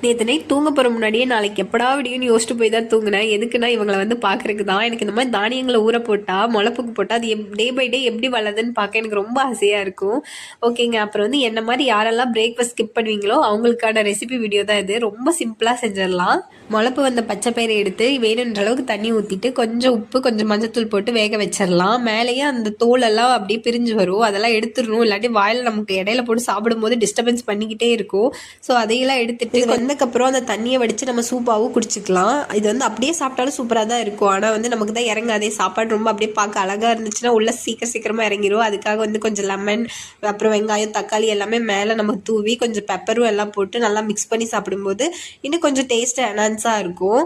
நேற்று நைட் தூங்க போகிற முன்னாடியே நாளைக்கு எப்படா விடியும்னு யோசிச்சு போய் தான் தூங்கினேன். எதுக்குன்னா இவங்களை வந்து பார்க்குறதுக்கு தான். எனக்கு இந்த மாதிரி தானியங்களை ஊற போட்டால் முளப்புக்கு போட்டால் அது டே பை டே எப்படி வளருதுன்னு பார்க்க எனக்கு ரொம்ப ஆசையாக இருக்கும். ஓகேங்க, அப்புறம் வந்து என்ன மாதிரி யாரெல்லாம் பிரேக்ஃபாஸ்ட் ஸ்கிப் பண்ணுவீங்களோ அவங்களுக்கான ரெசிபி வீடியோ தான் இது. ரொம்ப சிம்பிளாக செஞ்சிடலாம். முளப்பு வந்த பச்சை பயிரை எடுத்து வேணுன்ற அளவுக்கு தண்ணி ஊற்றிட்டு கொஞ்சம் உப்பு கொஞ்சம் மஞ்சத்தூள் போட்டு வேக வச்சிடலாம். மேலேயே அந்த தோலெல்லாம் அப்படியே பிரிஞ்சு வரும், அதெல்லாம் எடுத்துடணும். இல்லாட்டி வாயில் நமக்கு இடையில போட்டு சாப்பிடும்போது டிஸ்டர்பன்ஸ் பண்ணிக்கிட்டே இருக்கும். ஸோ அதையெல்லாம் எடுத்துட்டு வந்ததுக்கப்புறம் அந்த தண்ணியை வடித்து நம்ம சூப்பாகவும் குடிச்சிக்கலாம். இது வந்து அப்படியே சாப்பிட்டாலும் சூப்பராக தான் இருக்கும். ஆனால் வந்து நமக்கு தான் இறங்காதே. சாப்பாடு ரொம்ப அப்படியே பார்க்க அழகாக இருந்துச்சுன்னா உள்ள சீக்கிரமாக இறங்கிடும். அதுக்காக வந்து கொஞ்சம் லெமன், அப்புறம் வெங்காயம், தக்காளி எல்லாமே மேலே நம்ம தூவி கொஞ்சம் பெப்பரும் எல்லாம் போட்டு நல்லா மிக்ஸ் பண்ணி சாப்பிடும்போது இன்னும் கொஞ்சம் டேஸ்ட்டு என்ஹான்ஸாக இருக்கும்.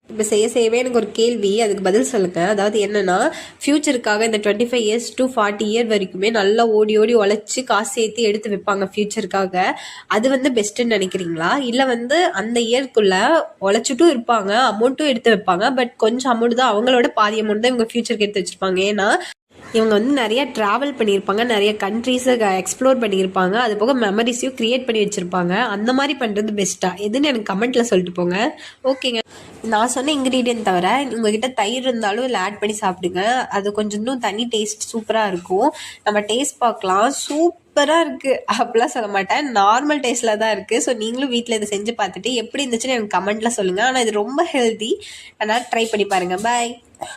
இப்போ செய்யவே எனக்கு ஒரு கேள்வி, அதுக்கு பதில் சொல்லுங்க. அதாவது என்னன்னா, ஃப்யூச்சருக்காக இந்த 25 இயர்ஸ் to 40 இயர் வரைக்குமே நல்லா ஓடி உழைச்சி காசு சேர்த்து எடுத்து வைப்பாங்க ஃப்யூச்சருக்காக. அது வந்து பெஸ்ட்டுன்னு நினைக்கிறீங்களா? இல்லை வந்து அந்த இயர்க்குள்ள உழைச்சிட்டும் இருப்பாங்க, அமௌண்ட்டும் எடுத்து வைப்பாங்க, பட் கொஞ்சம் அமௌண்ட் தான், அவங்களோட பாதி அமௌண்ட் தான் இவங்க ஃப்யூச்சருக்கு எடுத்து வச்சிருப்பாங்க. ஏன்னா இவங்க வந்து நிறைய ட்ராவல் பண்ணியிருப்பாங்க, நிறைய கண்ட்ரீஸை எக்ஸ்ப்ளோர் பண்ணியிருப்பாங்க, அது போக மெமரிஸையும் க்ரியேட் பண்ணி வச்சுருப்பாங்க. அந்த மாதிரி பண்ணுறது பெஸ்ட்டாக எதுன்னு எனக்கு கமெண்ட்டில் சொல்லிட்டு போங்க. ஓகேங்க, நான் சொன்ன இன்க்ரீடியன்ட் தவிர உங்ககிட்ட தயிர் இருந்தாலும் இல்லை ஆட் பண்ணி சாப்பிடுங்க. அது கொஞ்சம் இன்னும் தனி டேஸ்ட் சூப்பராக இருக்கும். நம்ம டேஸ்ட் பார்க்கலாம். சூப்பராக இருக்குது அப்படிலாம் சொல்ல மாட்டேன், நார்மல் டேஸ்ட்டில் தான் இருக்குது. ஸோ நீங்களும் வீட்டில் இதை செஞ்சு பார்த்துட்டு எப்படி இருந்துச்சுன்னு எனக்கு கமெண்ட்டில் சொல்லுங்கள். ஆனால் இது ரொம்ப ஹெல்தி, அதனால் ட்ரை பண்ணி பாருங்கள். பாய்.